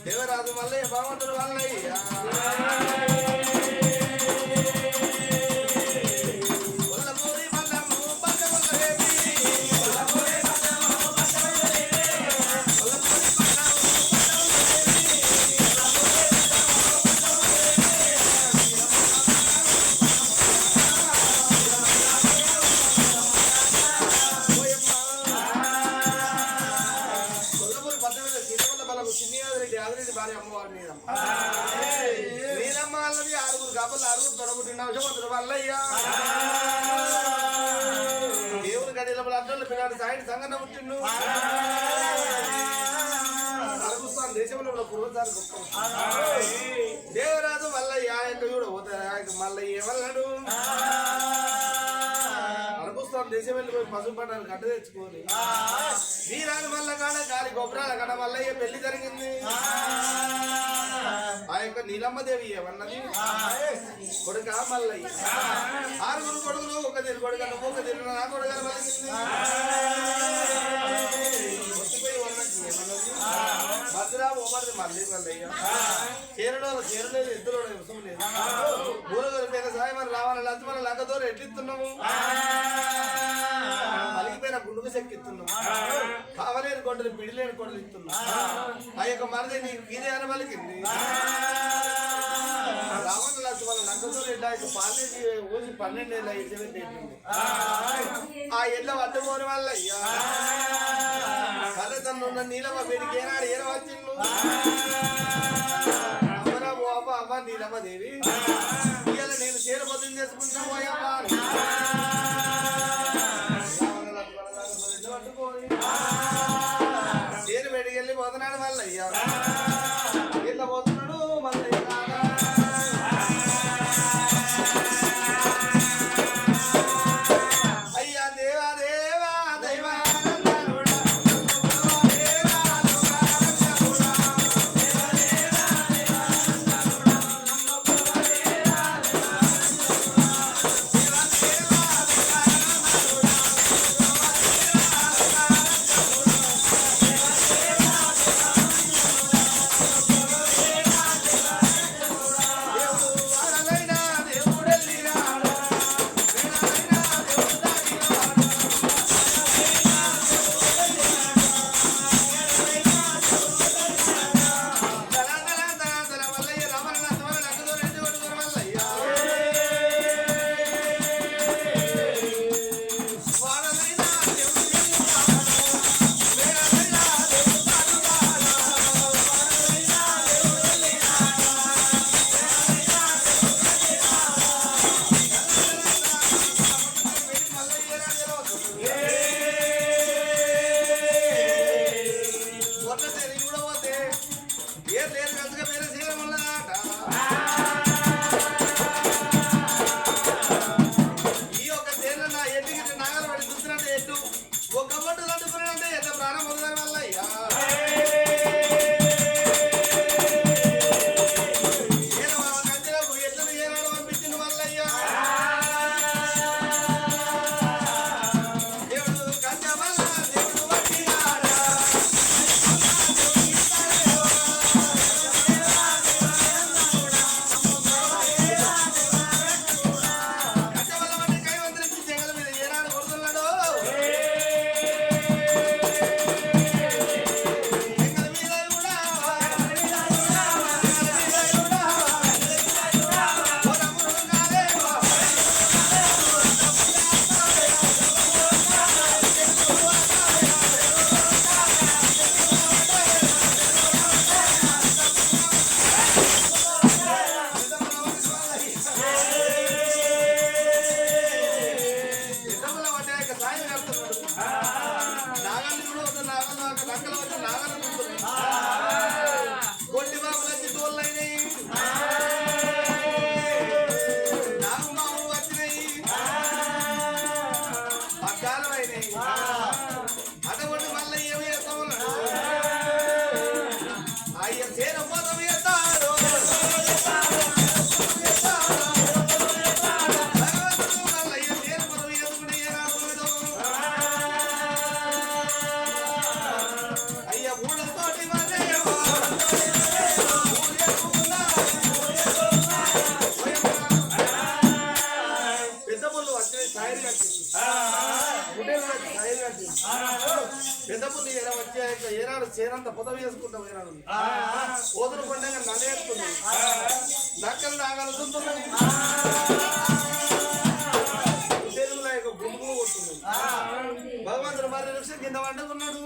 దేవరాజు మల్లయ్య బాగుంటారు మల్లయ్య భార్య అమ్మవారి నీలమ్మ అన్నది ఆరుగురు గబ్బలు ఆరుగురు తొడబుట్టిన అవసరం వల్లయ్యా దేవుని గడిలో అడ్డలు పిల్లాడు సాయి సంగన పుట్టిండు అరుగుస్తాను దేశంలో పూర్వసారి గొప్ప దేవరాజు మల్లయ్య కూడా పోతారు మల్లయ్య ఏమన్నాడు దేశం వెళ్ళిపోయి పసుపు పట్టాలు గడ్డ తెచ్చుకోని వీరాలు మల్ల కాడ గాలి గొప్పరాల కాడ మల్లయ్య పెళ్లి జరిగింది ఆ యొక్క నీలమ్మదేవి ఏమన్నది కొడుక మల్లయ్య ఆరుగురు కొడుకులు ఒక తీరు కొడుక నువ్వు ఒక తీరు నా కొడుకు మలిగింది వచ్చిపోయి ఉన్నది ఏమన్నది భద్రా ఓమది మళ్ళీ మల్లయ్య చేరడోలు చేరలేదు ఎద్దులో విషం లేదు ఊరగోలు పేద సాయం అని రావాలి లంచ్ మన లంకదోరు ఎట్లిస్తున్నాము పలిగిపోయిన గుండుకు చెక్కిస్తున్నాం కావలేని కొండలు పిడిలేని కొండలు ఇస్తున్నాం ఆ యొక్క మరది నీకు గీదే అని పలికింది రావణ లక్ష్మణ లంకతో పాలేజీ ఊసి 12 ఏళ్ళ ఇచ్చేది ఆ ఎడ్ల అడ్డుకోని వల్లయ్యా కళ్ళతన్ను ఉన్న నీలమ్మ పెరిగి ఏనాడు ఏన వచ్చిండు అమ్మరా బాబ అమ్మ నీలమ్మ దేవి ఇవాళ నేను చేరబోతం చేసుకుంటున్నా పోయమ్మా చేరు బయటికి వెళ్ళి పోతున్నాడు మల్లయ్య ఇట్లా పోతున్నాడు మల్లయ్య అయ్యా దేవా దేవా దైవా వచ్చిన సాయిలు కట్టింది గుడ్డలు కట్టి సాయిలు కట్టింది పెద్ద పుల్లి ఎలా వచ్చాక ఏనాడు చేనంత పొద వేసుకుంటాం ఏనాడు ఓదురు పండుగ నన్నేస్తున్నాయి నక్కలు నాగలు దుంతున్నాయి తెలుగులో గుంపులు కొట్టున్నాయి భగవంతుడు మరి లక్ష్యం కింద వండుకున్నాడు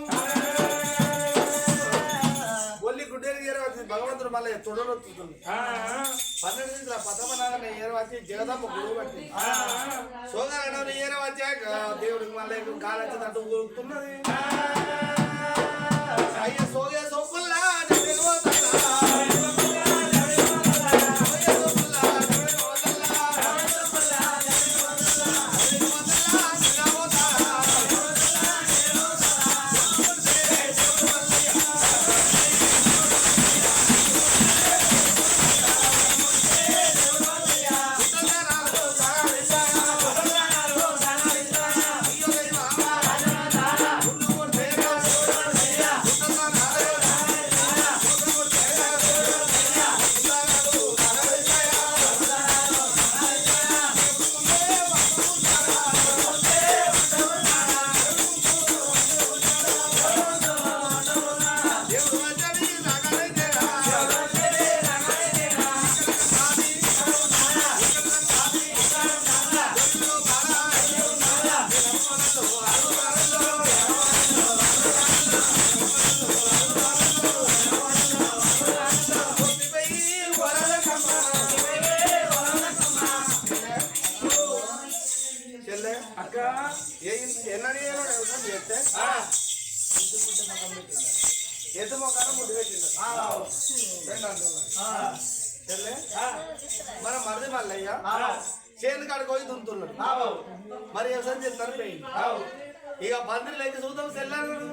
ఒల్లి గుడ్డేరు ఏరవచ్చింది భగవంతుడు మళ్ళీ తొడలొత్తుతుంది 12 నుంచి పదమనాగన ఏరవచ్చి జగదమ్మ గురువు పట్టింది సోగాడ ఏరవచ్చాక దేవుడికి మళ్ళీ కాలొచ్చిందంటూ ఊరుతున్నది అయ్య సోగే సోపుల్లా ఎద్దు మొక్కను ముడ్డు పెట్టిండు మన మరిది మల్లయ్య చేను కాడికి పోయి దుంతున్నాడు మరి వ్యవసాయం చేస్తారు పోయింది ఇక పందిరి అయితే చూద్దాం సెల్లాను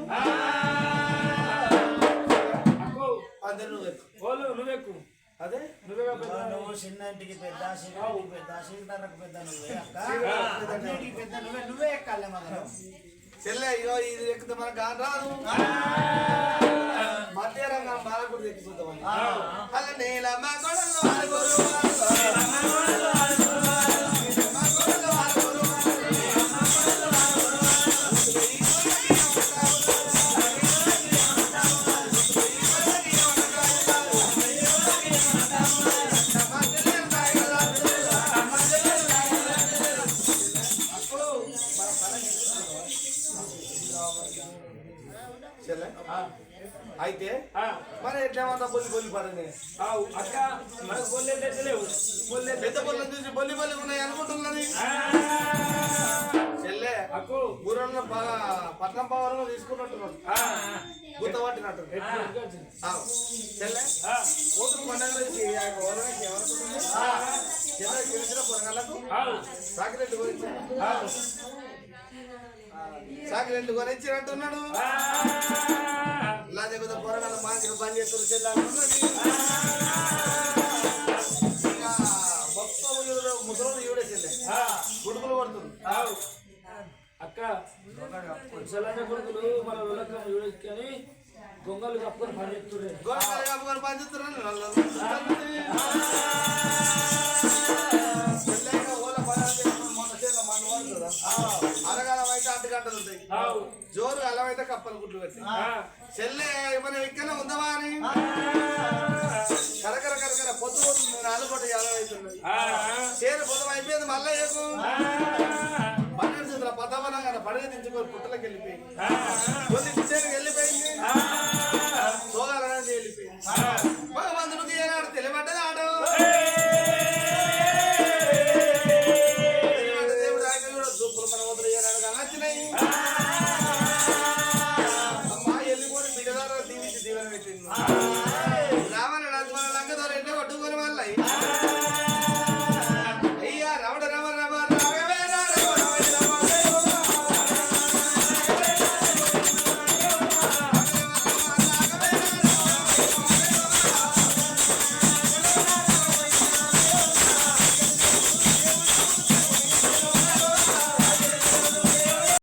పందిరి నువ్వెక్కు అదే నువ్వు చిన్న ఇంటికి పెద్ద సీతారకు పెద్ద నువ్వే అక్క పెద్ద నువ్వే ఎక్కాలి మనం చెల్లె ఇగో ఇది ఎక్కితే మనకు గాని రాదు మధ్య రంగం బాగా కూడా ఎక్కిపోతామని అలా నీలమ్మ అయితే మరి ఎట్లేమంతా బొల్లి పడింది అక్క మనకు బొల్లి లేవు పెద్ద బొల్లని చూసి బొల్లి ఉన్నాయి అనుకుంటున్నది చెల్లె అక్కు ఊరన్న పట్నం పవర్ తీసుకున్నట్టున్నాడు గుర్త పట్టినట్టు చెల్లె కూతురు పండుగ ఏమనుకుంటుంది చెల్లె తెలిసిన పొరగాళ్ళకు సాకిరెడ్డి గురించి సాకిరెడ్డి గురించినట్టున్నాడు లేకపోతే పొరగాళ్ళ మాంచిన పని చేస్తారు చెల్లాలి మొత్తం ముసలు ఈవిడే చెల్లె గుడుకులు పడుతుంది అక్క ముసలైన కొడుకులు మన కానీ గొంగలు కప్పుకొని పని చేస్తుండే గొంగలు కప్పుకొని పని చేస్తున్నారు అరగాలం అయితే అడ్డుగంటలు ఉంటాయి జోరు అలం అయితే కప్పలు గుడ్లు పెట్టి చెల్లె ఏమైనా ఎక్కనే ఉందవా అని కరకర కరకర పొద్దు పోతుంది 4 పూట 50 అవుతుంది చేరు పొద్దు అయిపోయింది మళ్ళీ ఏకు 12 చేతుల పదవనంగా పడగ దించుకొని పుట్టలకు వెళ్ళిపోయింది కొన్ని చేరుకు వెళ్ళిపోయింది సోగాలనేది వెళ్ళిపోయింది భగవంతుడికి ఏనాడు తెలియబడ్డది ఆడు దేవుడు ఆయన కూడా దుప్పులు మన వద్దు ఏనాడు నచ్చినాయి